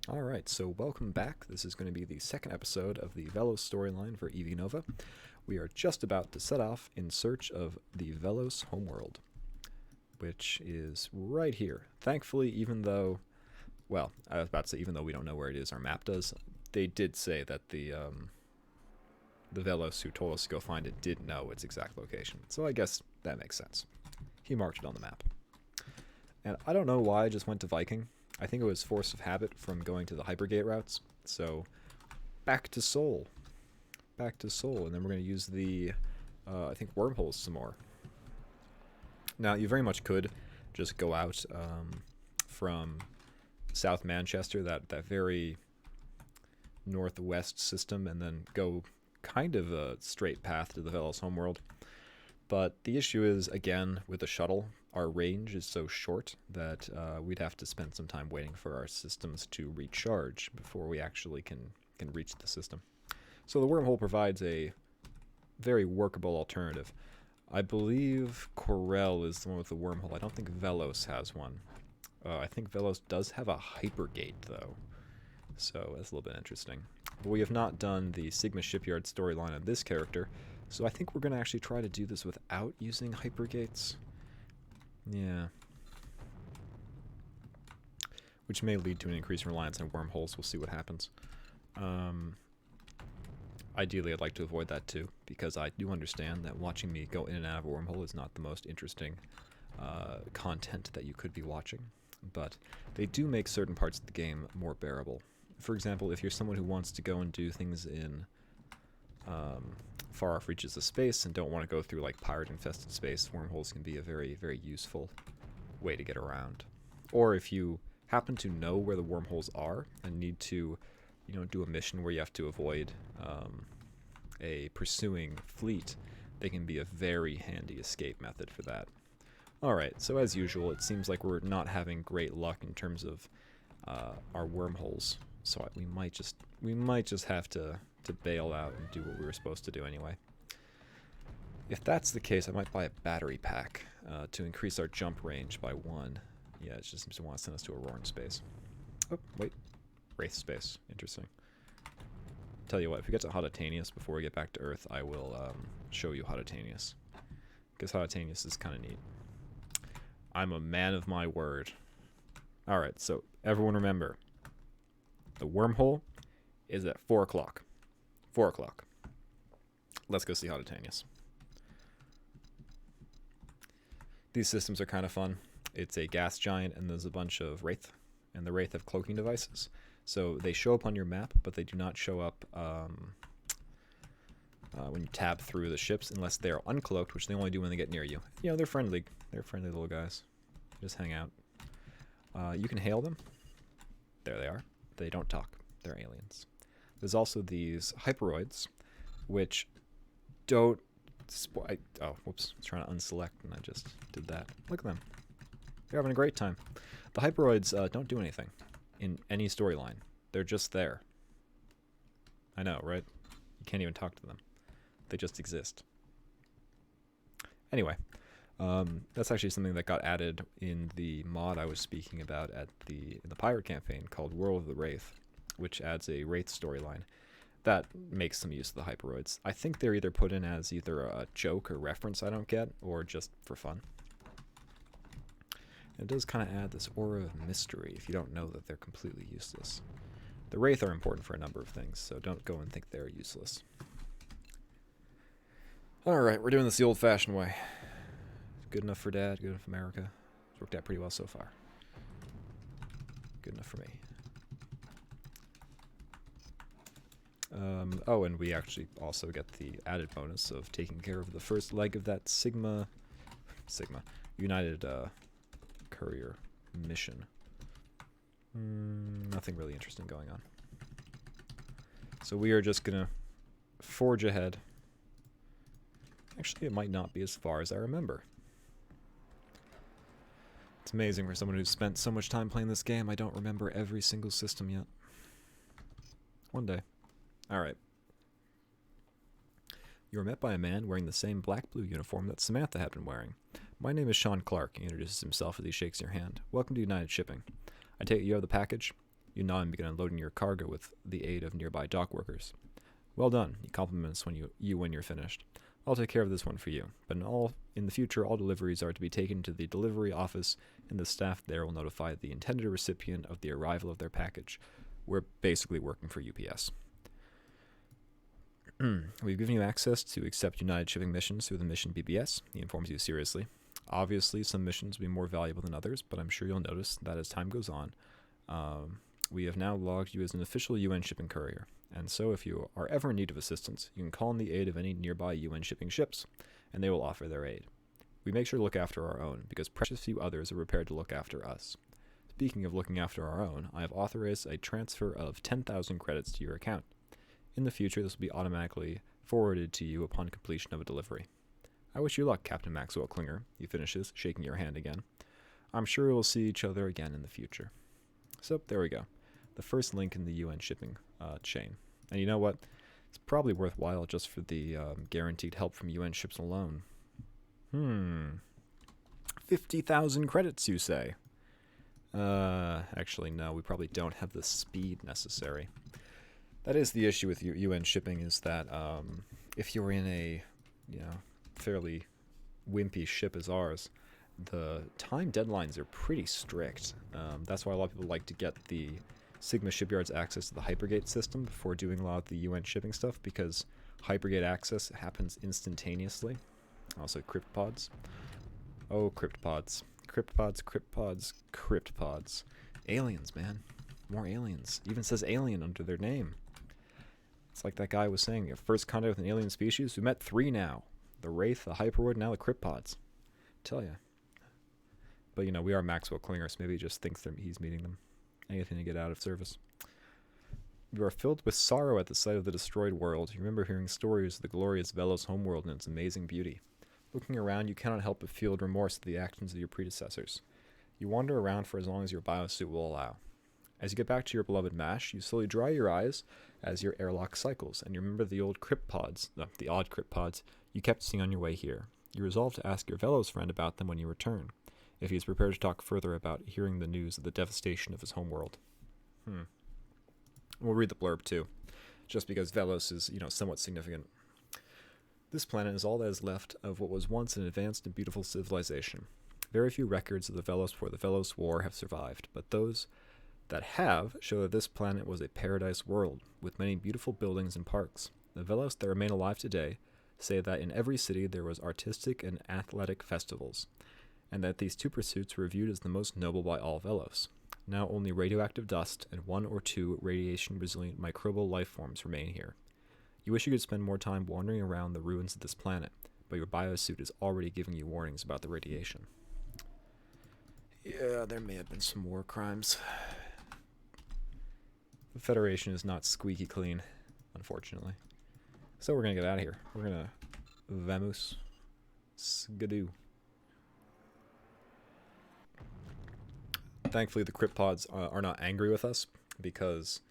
Alright, so welcome back. This is going to be the second episode of the Velo storyline for EV Nova. We are just about to set off in search of the Vell-os homeworld, which is right here. Thankfully, even though, well, I was about to say even though we don't know where it is, our map does, they did say that the Vell-os who told us to go find it did know its exact location. So I guess that makes sense. He marked it on the map. And I don't know why I just went to Viking. I think it was force of habit from going to the hypergate routes. So back to Seoul. Back to Seoul. And then we're going to use the, I think, wormholes some more. Now, you very much could just go out from South Manchester, that very northwest system, and then go kind of a straight path to the Vell-os homeworld. But the issue is, again, with the shuttle, our range is so short that we'd have to spend some time waiting for our systems to recharge before we actually can reach the system. So the wormhole provides a very workable alternative. I believe Corel is the one with the wormhole. I don't think Vell-os has one. I think Vell-os does have a hypergate, though. So that's a little bit interesting. But we have not done the Sigma Shipyard storyline on this character, so I think we're going to actually try to do this without using hypergates. Yeah. Which may lead to an increased reliance on wormholes. We'll see what happens. Ideally, I'd like to avoid that too, because I do understand that watching me go in and out of a wormhole is not the most interesting content that you could be watching. But they do make certain parts of the game more bearable. For example, if you're someone who wants to go and do things in far off reaches of space and don't want to go through like pirate-infested space, wormholes can be a very, very useful way to get around. Or if you happen to know where the wormholes are and need to, do a mission where you have to avoid a pursuing fleet, they can be a very handy escape method for that. Alright, so as usual, it seems like we're not having great luck in terms of our wormholes, so we might just have to bail out and do what we were supposed to do anyway. If that's the case, I might buy a battery pack to increase our jump range by 1. Yeah, it just seems to want to send us to a roaring space. Oh, wait. Wraith space. Interesting. Tell you what, if we get to Hototanius before we get back to Earth, I will show you Hototanius. Because Hototanius is kind of neat. I'm a man of my word. Alright, so everyone remember, the wormhole is at 4 o'clock. 4 o'clock. Let's go see Hototanius. These systems are kind of fun. It's a gas giant and there's a bunch of Wraith, and the Wraith have cloaking devices. So they show up on your map, but they do not show up when you tab through the ships unless they're uncloaked, which they only do when they get near you. They're friendly. They're friendly little guys. Just hang out. You can hail them. There they are. They don't talk. They're aliens. There's also these hyperoids, which don't... oh, whoops. I was trying to unselect, and I just did that. Look at them. They're having a great time. The hyperoids don't do anything in any storyline. They're just there. I know, right? You can't even talk to them. They just exist. Anyway, that's actually something that got added in the mod I was speaking about at in the pirate campaign called World of the Wraith, which adds a Wraith storyline that makes some use of the hyperoids. I think they're either put in as either a joke or reference I don't get, or just for fun. And it does kind of add this aura of mystery if you don't know that they're completely useless. The Wraith are important for a number of things, so don't go and think they're useless. Alright, we're doing this the old-fashioned way. Good enough for Dad, good enough for America. It's worked out pretty well so far. Good enough for me. Oh, and we actually also get the added bonus of taking care of the first leg of that Sigma United Courier mission. Nothing really interesting going on. So we are just gonna forge ahead. Actually, it might not be as far as I remember. It's amazing for someone who's spent so much time playing this game, I don't remember every single system yet. One day. Alright. You are met by a man wearing the same black-blue uniform that Samantha had been wearing. My name is Sean Clark, he introduces himself as he shakes your hand. Welcome to United Shipping. I take it you have the package? You nod and begin unloading your cargo with the aid of nearby dock workers. Well done, he compliments when you're finished. I'll take care of this one for you, but in the future, all deliveries are to be taken to the delivery office, and the staff there will notify the intended recipient of the arrival of their package. We're basically working for UPS. We've given you access to accept United Shipping missions through the mission BBS, he informs you seriously. Obviously, some missions will be more valuable than others, but I'm sure you'll notice that as time goes on, we have now logged you as an official UN shipping courier. And so if you are ever in need of assistance, you can call in the aid of any nearby UN shipping ships, and they will offer their aid. We make sure to look after our own, because precious few others are prepared to look after us. Speaking of looking after our own, I have authorized a transfer of 10,000 credits to your account. In the future, this will be automatically forwarded to you upon completion of a delivery. I wish you luck, Captain Maxwell Klinger, he finishes, shaking your hand again. I'm sure we'll see each other again in the future. So, there we go. The first link in the UN shipping chain. And you know what? It's probably worthwhile just for the guaranteed help from UN ships alone. 50,000 credits, you say? Actually, no, we probably don't have the speed necessary. That is the issue with UN shipping, is that if you're in a, fairly wimpy ship as ours, the time deadlines are pretty strict. That's why a lot of people like to get the Sigma shipyards access to the Hypergate system before doing a lot of the UN shipping stuff, because Hypergate access happens instantaneously. Also, cryptpods. Oh, cryptpods. Cryptpods. Aliens, man. More aliens. Even says alien under their name. It's like that guy was saying, first contact with an alien species. We met 3 now. The Wraith, the Hyperwood, now the Cryptpods. Tell ya. But, we are Maxwell Klinger, so maybe he just thinks he's meeting them. Anything to get out of service. You are filled with sorrow at the sight of the destroyed world. You remember hearing stories of the glorious Vell-os homeworld and its amazing beauty. Looking around, you cannot help but feel remorse at the actions of your predecessors. You wander around for as long as your biosuit will allow. As you get back to your beloved MASH, you slowly dry your eyes as your airlock cycles, and you remember the odd cryptpods you kept seeing on your way here. You resolve to ask your Vell-os friend about them when you return, if he is prepared to talk further about hearing the news of the devastation of his homeworld. We'll read the blurb too, just because Vell-os is, somewhat significant. This planet is all that is left of what was once an advanced and beautiful civilization. Very few records of the Vell-os before the Vell-os War have survived, but those that have show that this planet was a paradise world, with many beautiful buildings and parks. The Vell-os that remain alive today say that in every city there was artistic and athletic festivals, and that these 2 pursuits were viewed as the most noble by all Vell-os. Now only radioactive dust and 1 or 2 radiation-resilient microbial life forms remain here. You wish you could spend more time wandering around the ruins of this planet, but your biosuit is already giving you warnings about the radiation. Yeah, there may have been some war crimes. The Federation is not squeaky clean, unfortunately. So we're gonna get out of here. We're gonna vamos skadoo. Thankfully, the cryptpods are not angry with us, because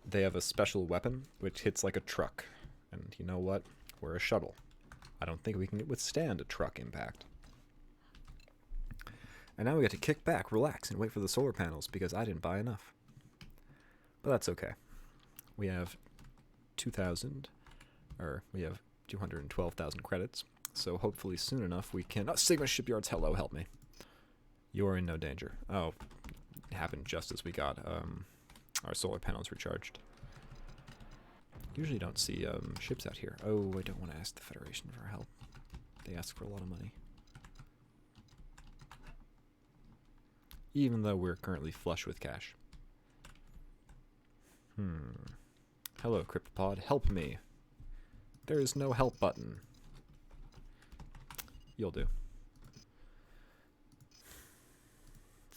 they have a special weapon which hits like a truck. And you know what? We're a shuttle. I don't think we can withstand a truck impact. And now we get to kick back, relax, and wait for the solar panels, because I didn't buy enough. But that's okay. We have 212,000 credits, so hopefully soon enough we can... Sigma Shipyards, hello, help me. You're in no danger. Oh, it happened just as we got our solar panels recharged. Usually don't see ships out here. Oh, I don't want to ask the Federation for help. They ask for a lot of money. Even though we're currently flush with cash. Hello, Cryptopod. Help me. There is no help button. You'll do.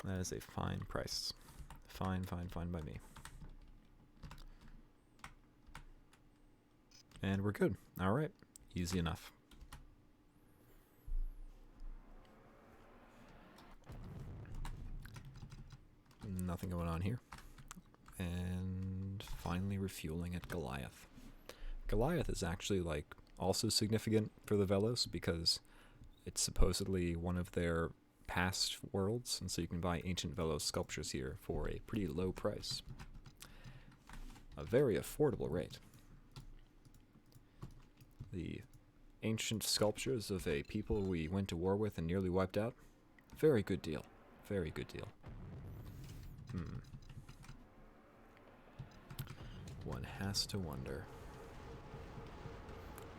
That is a fine price. Fine by me. And we're good. Alright. Easy enough. Nothing going on here. And finally refueling at Goliath. Goliath is actually also significant for the Vell-os, because it's supposedly one of their past worlds, and so you can buy ancient Velo sculptures here for a pretty low price. A very affordable rate. The ancient sculptures of a people we went to war with and nearly wiped out. Very good deal. Very good deal. One has to wonder.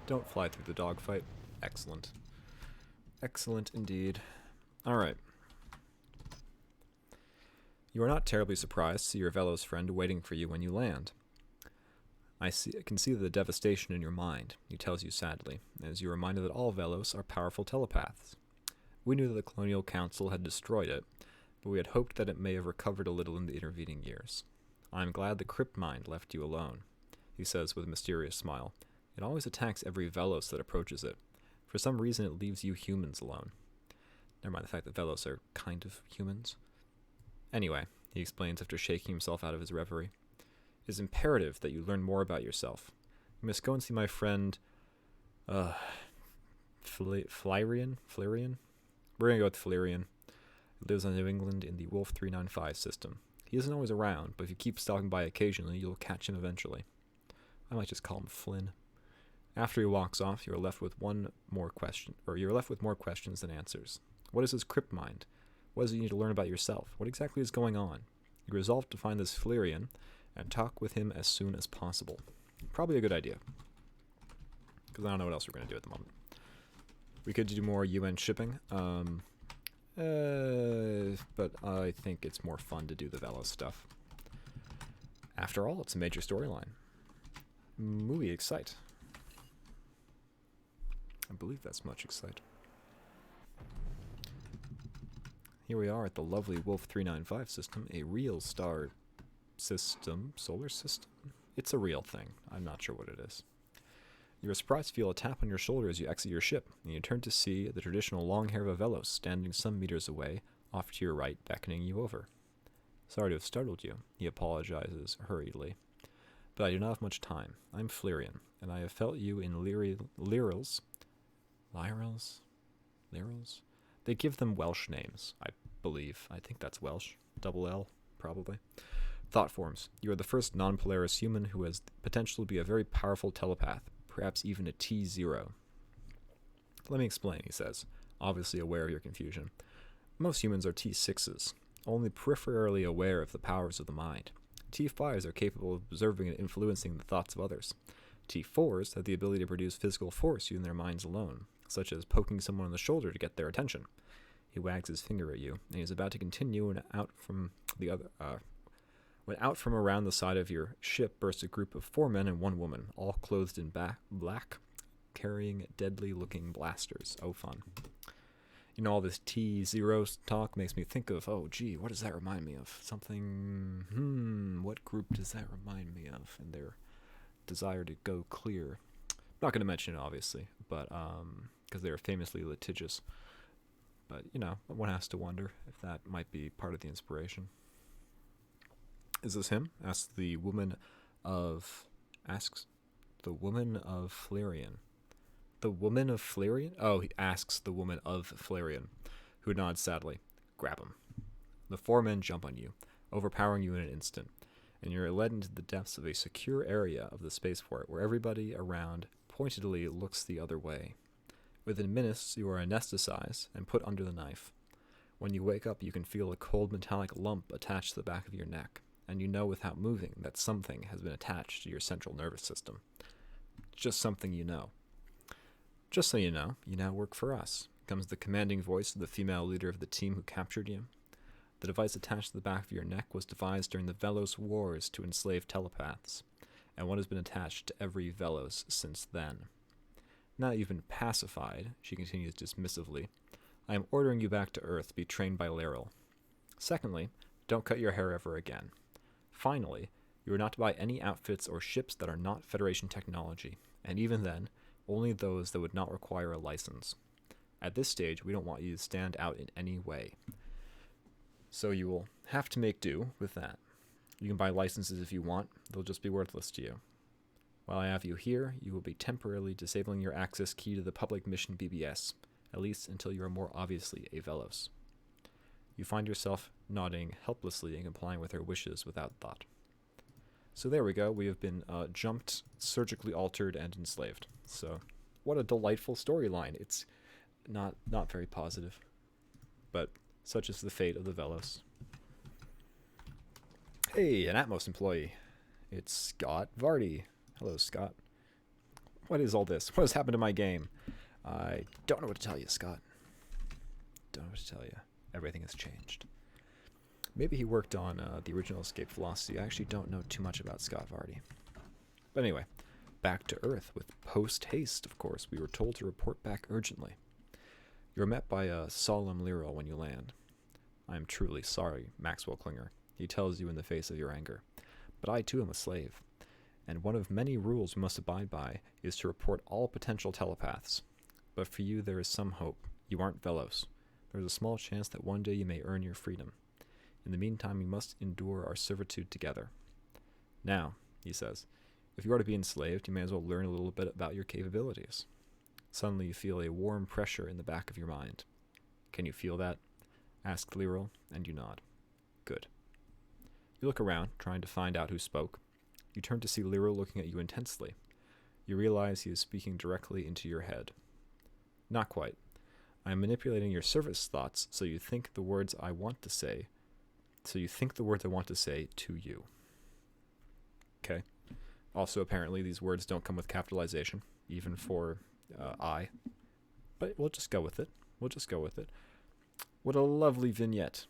Don't fly through the dogfight. Excellent. Excellent indeed. Alright. You are not terribly surprised to see your Vell-os friend waiting for you when you land. I can see the devastation in your mind, he tells you sadly, as you're reminded that all Vell-os are powerful telepaths. We knew that the Colonial Council had destroyed it, but we had hoped that it may have recovered a little in the intervening years. I am glad the crypt mind left you alone, he says with a mysterious smile. It always attacks every Vell-os that approaches it. For some reason it leaves you humans alone. Never mind the fact that Vell-os are kind of humans. Anyway, he explains after shaking himself out of his reverie. It is imperative that you learn more about yourself. You must go and see my friend, Flyrian? We're gonna go with Flyrian. He lives in New England in the Wolf 395 system. He isn't always around, but if you keep stopping by occasionally, you'll catch him eventually. I might just call him Flynn. After he walks off, you're left with more questions than answers. What is his crypt mind? What does he need to learn about yourself? What exactly is going on? You resolve to find this Flyrian and talk with him as soon as possible. Probably a good idea. Because I don't know what else we're going to do at the moment. We could do more UN shipping. But I think it's more fun to do the Vell-os stuff. After all, it's a major storyline. Muy excite. I believe that's much excite. Here we are at the lovely Wolf 395 system, a real star system, solar system? It's a real thing. I'm not sure what it is. You are surprised to feel a tap on your shoulder as you exit your ship, and you turn to see the traditional long hair of a Vell-os standing some meters away, off to your right, beckoning you over. Sorry to have startled you, he apologizes hurriedly. But I do not have much time. I'm Flyrian, and I have felt you in Lyrils. Lyrils? They give them Welsh names, I believe. I think that's Welsh. Double L, probably. Thought forms. You are the first non-Polaris human who has the potential to be a very powerful telepath, perhaps even a T0. Let me explain, he says, obviously aware of your confusion. Most humans are T6s, only peripherally aware of the powers of the mind. T5s are capable of observing and influencing the thoughts of others. T4s have the ability to produce physical force using their minds alone, such as poking someone on the shoulder to get their attention. He wags his finger at you, and he is about to continue when out from around the side of your ship bursts a group of 4 men and 1 woman, all clothed in black, carrying deadly-looking blasters. Oh, fun. You know, all this T0 talk makes me think of, oh, gee, what does that remind me of? Something, what group does that remind me of? And their desire to go clear. Not going to mention it, obviously, but, because they are famously litigious. But, you know, one has to wonder if that might be part of the inspiration. Is this him? Asks the woman of Flyrian. The woman of Flyrian? Oh, he asks the woman of Flyrian, who nods sadly. Grab him. The 4 men jump on you, overpowering you in an instant, and you're led into the depths of a secure area of the spaceport where everybody around pointedly looks the other way. Within minutes, you are anesthetized and put under the knife. When you wake up, you can feel a cold metallic lump attached to the back of your neck, and you know without moving that something has been attached to your central nervous system. Just something you know. Just so you now work for us, comes the commanding voice of the female leader of the team who captured you. The device attached to the back of your neck was devised during the Vell-os Wars to enslave telepaths, and one has been attached to every Vell-os since then. Now that you've been pacified, she continues dismissively, I am ordering you back to Earth to be trained by Lyril. Secondly, don't cut your hair ever again. Finally, you are not to buy any outfits or ships that are not Federation technology, and even then, only those that would not require a license. At this stage, we don't want you to stand out in any way. So you will have to make do with that. You can buy licenses if you want, they'll just be worthless to you. While I have you here, you will be temporarily disabling your access key to the public mission BBS, at least until you are more obviously a Vell-os. You find yourself nodding helplessly and complying with her wishes without thought. So there we go. We have been jumped, surgically altered, and enslaved. So what a delightful storyline. It's not very positive, but such is the fate of the Vell-os. Hey, an ATMOS employee. It's Scott Vardy. Hello, Scott. What is all this? What has happened to my game? I don't know what to tell you, Scott. Don't know what to tell you. Everything has changed. Maybe he worked on the original Escape Velocity. I actually don't know too much about Scott Vardy. But anyway, back to Earth with post-haste, of course. We were told to report back urgently. You're met by a solemn Liro when you land. I am truly sorry, Maxwell Klinger. He tells you in the face of your anger. But I too am a slave. And one of many rules we must abide by is to report all potential telepaths. But for you there is some hope. You aren't Vell-os. There is a small chance that one day you may earn your freedom. In the meantime, we must endure our servitude together. Now, he says, if you are to be enslaved, you may as well learn a little bit about your capabilities. Suddenly you feel a warm pressure in the back of your mind. Can you feel that? Asked Liro, and you nod. Good. You look around, trying to find out who spoke. You turn to see Liro looking at you intensely. You realize he is speaking directly into your head. Not quite. I am manipulating your surface thoughts so you think the words I want to say to you. Okay. Also, apparently, these words don't come with capitalization, even for I. But we'll just go with it. What a lovely vignette.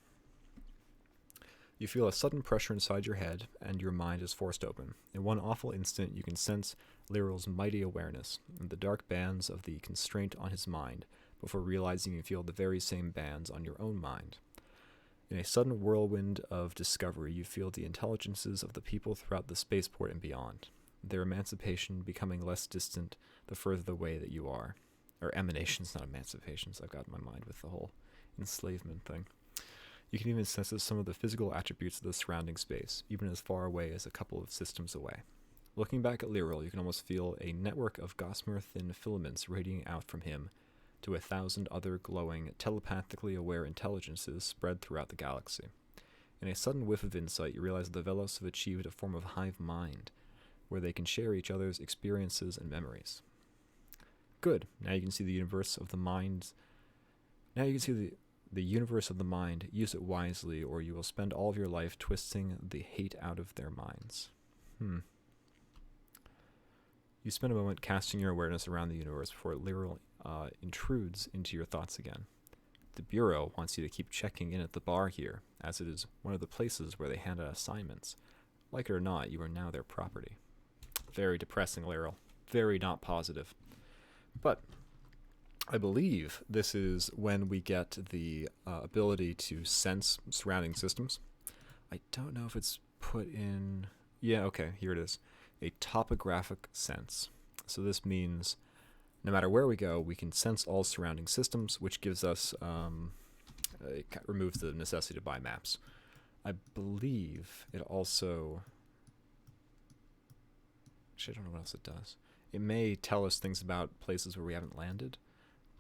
You feel a sudden pressure inside your head, and your mind is forced open. In one awful instant, you can sense Liro's mighty awareness, and the dark bands of the constraint on his mind, before realizing you feel the very same bands on your own mind. In a sudden whirlwind of discovery, you feel the intelligences of the people throughout the spaceport and beyond, their emancipation becoming less distant the further away that you are. Or emanations, not emancipations, I've got in my mind with the whole enslavement thing. You can even sense some of the physical attributes of the surrounding space, even as far away as a couple of systems away. Looking back at Liro, you can almost feel a network of gossamer-thin filaments radiating out from him to 1,000 other glowing, telepathically aware intelligences spread throughout the galaxy. In a sudden whiff of insight, you realize the Vell-os have achieved a form of hive mind, where they can share each other's experiences and memories. Good. Now you can see the universe of the mind. Now you can see the universe of the mind. Use it wisely, or you will spend all of your life twisting the hate out of their minds. You spend a moment casting your awareness around the universe before it literally intrudes into your thoughts again. The Bureau wants you to keep checking in at the bar here, as it is one of the places where they hand out assignments. Like it or not, you are now their property. Very depressing, Liro. Very not positive. But I believe this is when we get the ability to sense surrounding systems. I don't know if it's put in... Yeah, okay, here it is. A topographic sense. So this means no matter where we go, we can sense all surrounding systems, which gives us... it removes the necessity to buy maps. I believe it also... Actually, I don't know what else it does. It may tell us things about places where we haven't landed,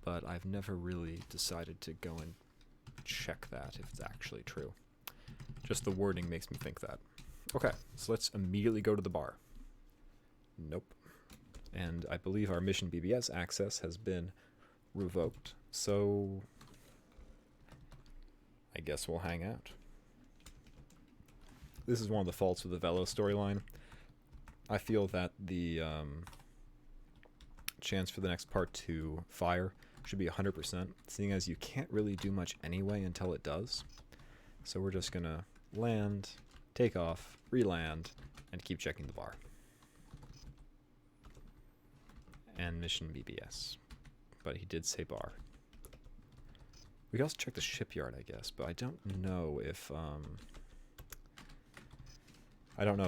but I've never really decided to go and check that if it's actually true. Just the wording makes me think that. Okay, so let's immediately go to the bar. Nope. And I believe our Mission BBS access has been revoked, so I guess we'll hang out. This is one of the faults of the Velo storyline. I feel that the chance for the next part to fire should be 100%, seeing as you can't really do much anyway until it does. So we're just gonna land, take off, re-land, and keep checking the bar. And Mission BBS. But he did say bar. We can also check the shipyard, I guess, but I don't know if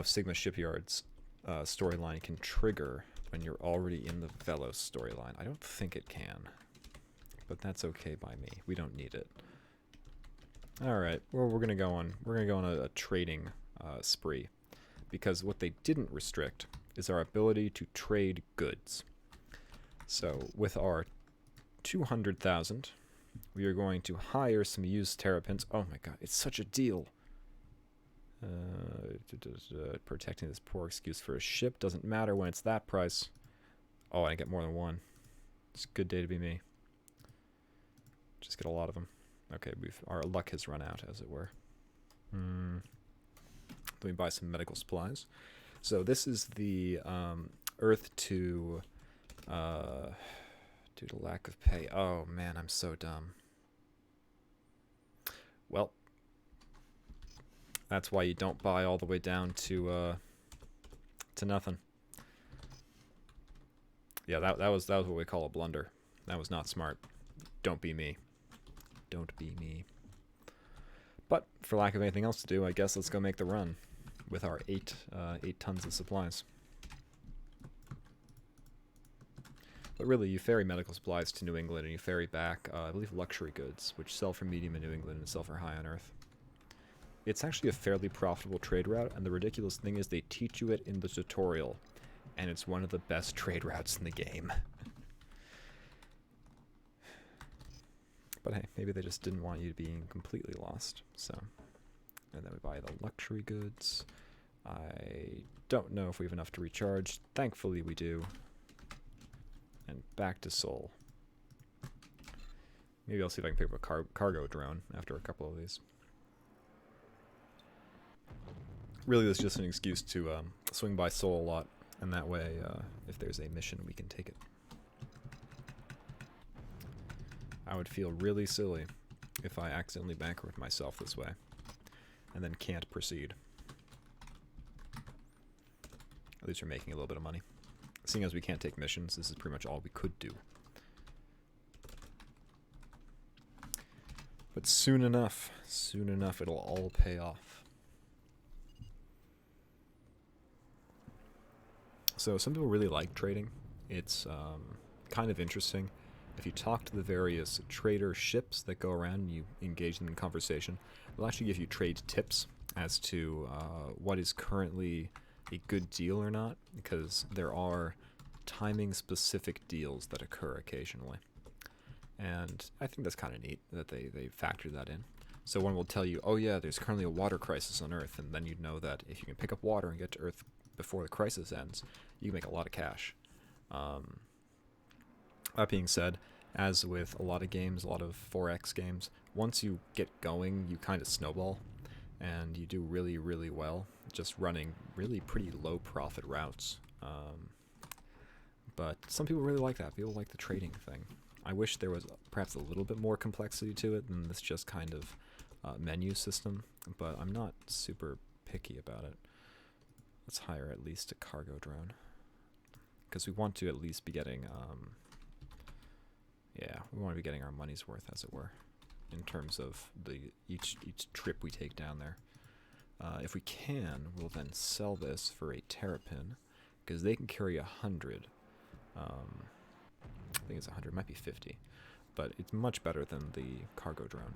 Sigma Shipyard's storyline can trigger when you're already in the Vell-os storyline. I don't think it can, but that's okay by me. We don't need it. All right, well, we're gonna go on a trading spree, because what they didn't restrict is our ability to trade goods. So with our 200,000, We are going to hire some used terrapins. Oh my god, it's such a deal. Protecting this poor excuse for a ship doesn't matter when it's that price. Oh, I get more than one. It's a good day to be me. Just get a lot of them. Okay, our luck has run out, as it were. Let me buy some medical supplies. So this is the Earth to due to lack of pay. Oh man, I'm so dumb. Well, that's why you don't buy all the way down to nothing. Yeah, that was what we call a blunder. That was not smart. Don't be me. Don't be me. But for lack of anything else to do, I guess let's go make the run with our 8 tons of supplies. But really, you ferry medical supplies to New England, and you ferry back, I believe, luxury goods, which sell for medium in New England and sell for high on Earth. It's actually a fairly profitable trade route, and the ridiculous thing is they teach you it in the tutorial, and it's one of the best trade routes in the game. But hey, maybe they just didn't want you being completely lost, so. And then we buy the luxury goods. I don't know if we have enough to recharge. Thankfully we do. And back to Seoul. Maybe I'll see if I can pick up a cargo drone after a couple of these. Really, this is just an excuse to swing by Seoul a lot, and that way, if there's a mission, we can take it. I would feel really silly if I accidentally bankrupt myself this way, and then can't proceed. At least we're making a little bit of money. Seeing as we can't take missions, this is pretty much all we could do. But soon enough, it'll all pay off. So some people really like trading. It's kind of interesting. If you talk to the various trader ships that go around and you engage them in conversation, they'll actually give you trade tips as to what is currently a good deal or not, because there are timing-specific deals that occur occasionally. And I think that's kind of neat that they factor that in. So one will tell you, oh yeah, there's currently a water crisis on Earth, and then you'd know that if you can pick up water and get to Earth before the crisis ends, you can make a lot of cash. That being said, as with a lot of games, a lot of 4X games, once you get going, you kind of snowball, and you do really, really well, just running really pretty low profit routes. But some people really like that. People like the trading thing. I wish there was perhaps a little bit more complexity to it than this just kind of menu system, but I'm not super picky about it. Let's hire at least a cargo drone, because we want to at least be getting, yeah, we want to be getting our money's worth, as it were, in terms of each trip we take down there. If we can, we'll then sell this for a terrapin, because they can carry 100. I think it's 100, might be 50, but it's much better than the cargo drone.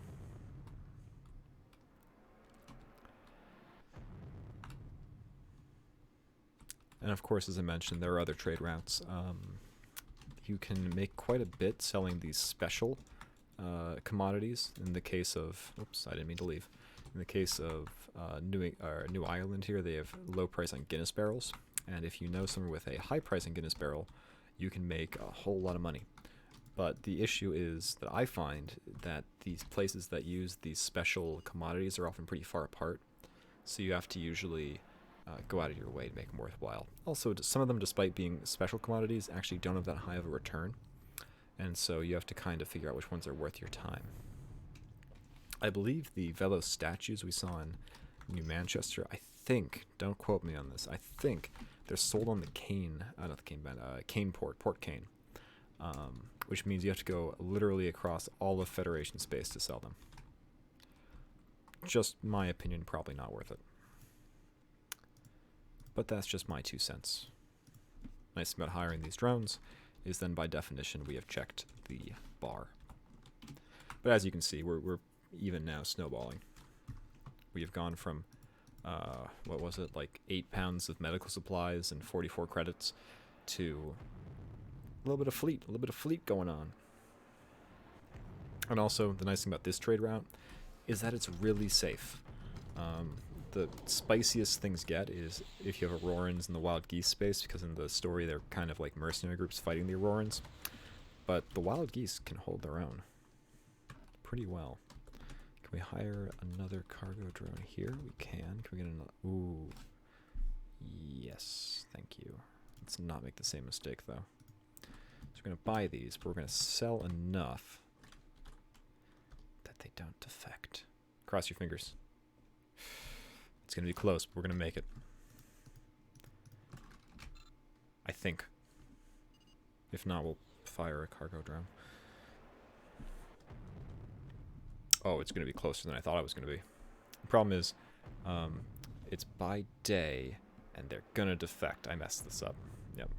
And of course, as I mentioned, there are other trade routes. You can make quite a bit selling these special commodities. In the case of, oops, I didn't mean to leave. In the case of New Ireland here, they have low price on Guinness barrels. And if you know someone with a high price on Guinness barrel, you can make a whole lot of money. But the issue is that I find that these places that use these special commodities are often pretty far apart. So you have to usually go out of your way to make them worthwhile. Also, some of them, despite being special commodities, actually don't have that high of a return. And so you have to kind of figure out which ones are worth your time. I believe the Velo statues we saw in New Manchester, I think, don't quote me on this, I think they're sold on the Cane, not the Cane Band, Cane Port Cane, which means you have to go literally across all of Federation space to sell them. Just my opinion, probably not worth it. But that's just my 2 cents. Nice thing about hiring these drones is then by definition we have checked the bar. But as you can see, we're even now snowballing. We have gone from what was it, like 8 pounds of medical supplies and 44 credits to a little bit of fleet going on. And also, the nice thing about this trade route is that it's really safe. The spiciest things get is if you have Aurorans in the wild geese space, because in the story they're kind of like mercenary groups fighting the Aurorans. But the wild geese can hold their own pretty well. Can we hire another cargo drone here? We can. Can we get another? Ooh. Yes, thank you. Let's not make the same mistake, though. So we're going to buy these, but we're going to sell enough that they don't defect. Cross your fingers. It's going to be close, but we're going to make it. I think. If not, we'll fire a cargo drone. Oh, it's going to be closer than I thought it was going to be. The problem is, it's by day, and they're going to defect. I messed this up. Yep.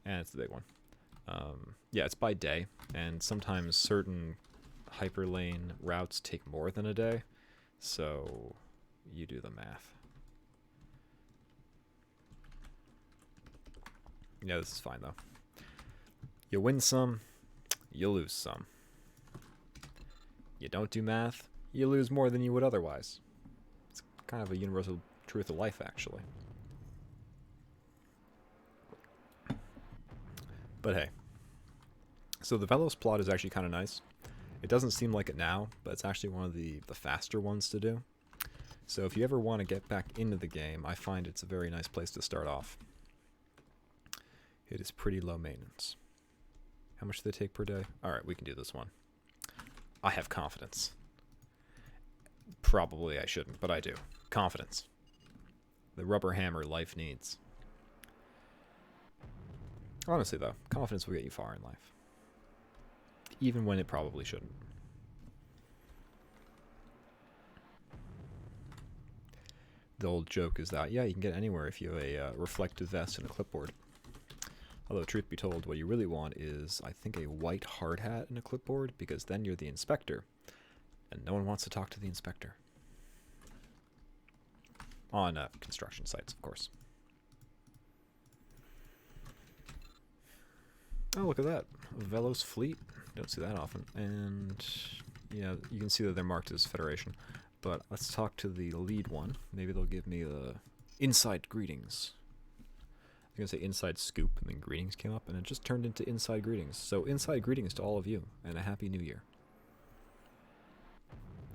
And it's the big one. Yeah, it's by day, and sometimes certain hyperlane routes take more than a day, so you do the math. Yeah, this is fine, though. You win some, you lose some. You don't do math, you lose more than you would otherwise. It's kind of a universal truth of life, actually. But hey. So the Vell-os plot is actually kind of nice. It doesn't seem like it now, but it's actually one of the faster ones to do. So if you ever want to get back into the game, I find it's a very nice place to start off. It is pretty low maintenance. How much do they take per day? Alright, we can do this one. I have confidence. Probably I shouldn't, but I do. Confidence. The rubber hammer life needs. Honestly, though, confidence will get you far in life. Even when it probably shouldn't. The old joke is that, yeah, you can get anywhere if you have a reflective vest and a clipboard. Although, truth be told, what you really want is, I think, a white hard hat and a clipboard, because then you're the inspector, and no one wants to talk to the inspector. On construction sites, of course. Oh, look at that. Vell-os fleet. Don't see that often. And, yeah, you can see that they're marked as Federation. But let's talk to the lead one. Maybe they'll give me the inside greetings. I was going to say inside scoop, and then greetings came up, and it just turned into inside greetings. So inside greetings to all of you, and a happy new year.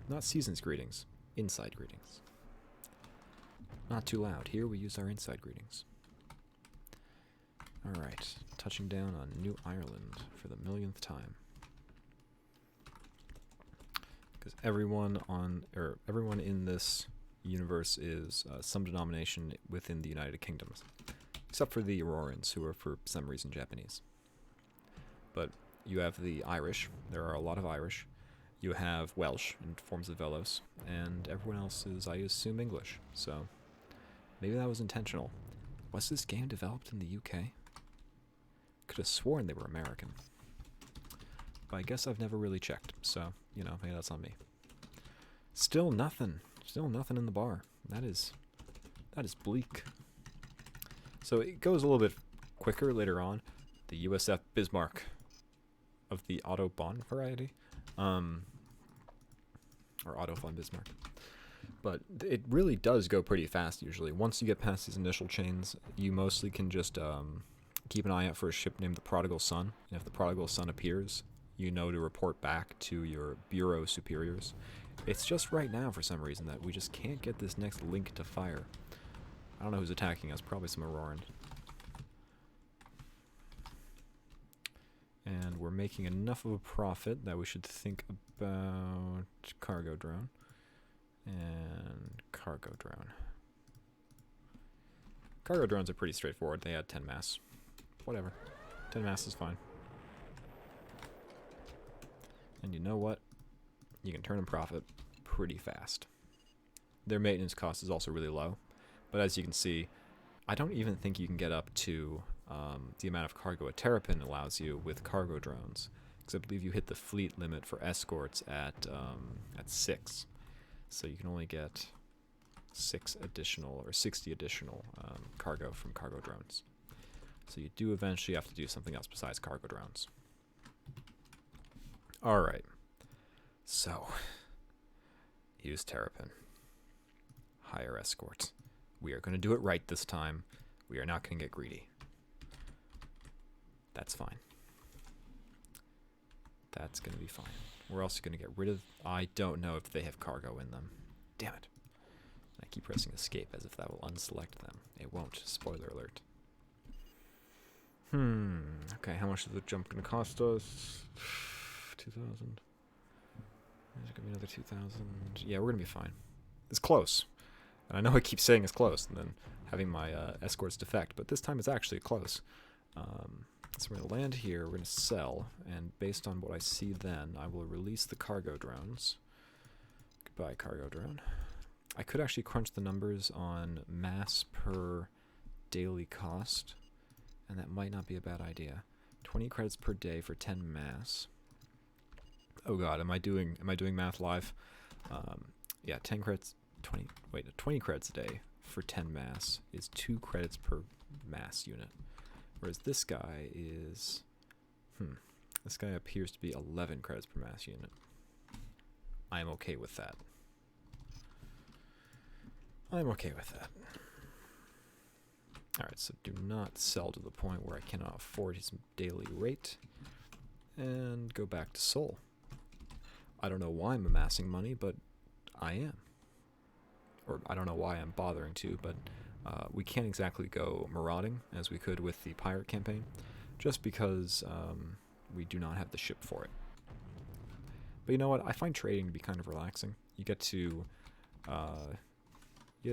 Not season's greetings, inside greetings. Not too loud. Here we use our inside greetings. Alright, touching down on New Ireland for the millionth time. Because everyone in this universe is some denomination within the United Kingdoms. Except for the Aurorans, who are for some reason Japanese. But you have the Irish. There are a lot of Irish. You have Welsh in forms of Vell-os. And everyone else is, I assume, English. So maybe that was intentional. Was this game developed in the UK? Could have sworn they were American. But I guess I've never really checked. So, you know, maybe that's on me. Still nothing. Still nothing in the bar. That is bleak. So it goes a little bit quicker later on. The USF Bismarck of the Autobahn variety. Or Autofun Bismarck. But it really does go pretty fast usually. Once you get past these initial chains, you mostly can just keep an eye out for a ship named the Prodigal Son. And if the Prodigal Son appears, you know to report back to your bureau superiors. It's just right now, for some reason, that we just can't get this next link to fire. I don't know who's attacking us. Probably some Auroran. And we're making enough of a profit that we should think about cargo drone. And cargo drone. Cargo drones are pretty straightforward. They add 10 mass. Whatever. 10 mass is fine. And you know what? You can turn them profit pretty fast. Their maintenance cost is also really low. But as you can see, I don't even think you can get up to the amount of cargo a Terrapin allows you with cargo drones. Because I believe you hit the fleet limit for escorts at 6. So you can only get 6 additional or 60 additional cargo from cargo drones. So you do eventually have to do something else besides cargo drones. Alright. So, use Terrapin. Hire escort. We are going to do it right this time. We are not going to get greedy. That's fine. That's going to be fine. We're also going to get rid of... I don't know if they have cargo in them. Damn it. I keep pressing escape as if that will unselect them. It won't. Spoiler alert. Okay, how much is the jump going to cost us? 2,000. There's going to be another 2,000. Yeah, we're going to be fine. It's close. And I know I keep saying it's close and then having my escorts defect, but this time it's actually close. So we're going to land here, we're going to sell, and based on what I see then, I will release the cargo drones. Goodbye, cargo drone. I could actually crunch the numbers on mass per daily cost, and that might not be a bad idea. 20 credits per day for 10 mass. Oh god, am I doing math live? Yeah, 10 credits, 20 credits a day for 10 mass is 2 credits per mass unit. Whereas this guy is, this guy appears to be 11 credits per mass unit. I'm okay with that. I'm okay with that. Alright, so do not sell to the point where I cannot afford his daily rate. And go back to Seoul. I don't know why I'm amassing money, but I am. Or I don't know why I'm bothering to, but we can't exactly go marauding as we could with the pirate campaign, just because we do not have the ship for it. But you know what? I find trading to be kind of relaxing. You get to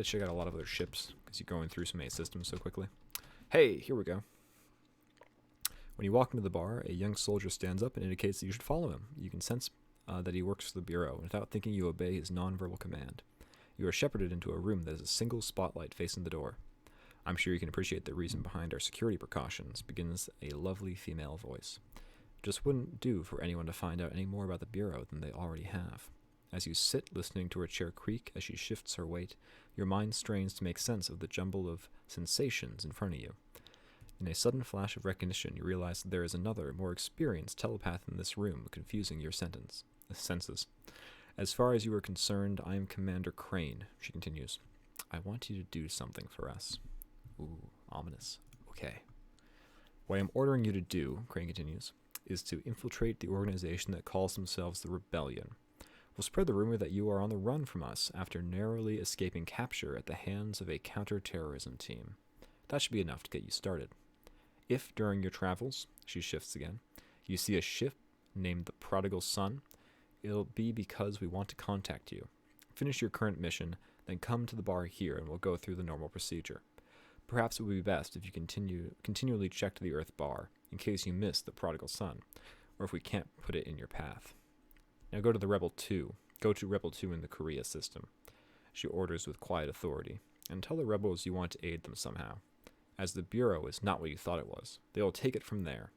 check out a lot of other ships because you're going through so many systems so quickly. Hey, here we go. When you walk into the bar, a young soldier stands up and indicates that you should follow him. You can sense that he works for the Bureau, and without thinking you obey his non-verbal command. You are shepherded into a room that has a single spotlight facing the door. I'm sure you can appreciate the reason behind our security precautions, begins a lovely female voice. It just wouldn't do for anyone to find out any more about the Bureau than they already have. As you sit listening to her chair creak as she shifts her weight, your mind strains to make sense of the jumble of sensations in front of you. In a sudden flash of recognition, you realize that there is another, more experienced telepath in this room, confusing your senses. As far as you are concerned, I am Commander Crane, she continues. I want you to do something for us. Ooh, ominous. Okay. What I am ordering you to do, Crane continues, is to infiltrate the organization that calls themselves the Rebellion. We'll spread the rumor that you are on the run from us after narrowly escaping capture at the hands of a counter-terrorism team. That should be enough to get you started. If, during your travels, she shifts again, you see a ship named the Prodigal Son, it'll be because we want to contact you. Finish your current mission, then come to the bar here and we'll go through the normal procedure. Perhaps it would be best if you continually check the Earth bar, in case you miss the Prodigal Son, or if we can't put it in your path. Now go to the Rebel 2. Go to Rebel 2 in the Korea system. She orders with quiet authority, and tell the rebels you want to aid them somehow. As the Bureau is not what you thought it was, they will take it from there.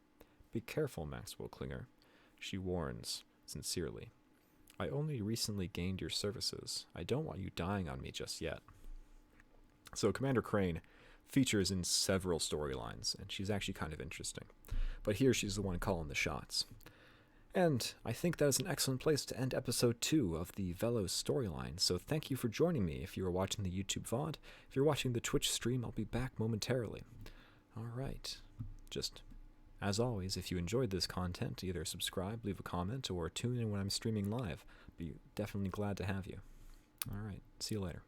Be careful, Maxwell Klinger, she warns, sincerely. I only recently gained your services. I don't want you dying on me just yet. So Commander Crane features in several storylines, and she's actually kind of interesting. But here she's the one calling the shots. And I think that is an excellent place to end episode 2 of the Vell-os storyline, so thank you for joining me if you are watching the YouTube VOD. If you're watching the Twitch stream, I'll be back momentarily. Alright, just as always, if you enjoyed this content, either subscribe, leave a comment, or tune in when I'm streaming live. Be definitely glad to have you. Alright, see you later.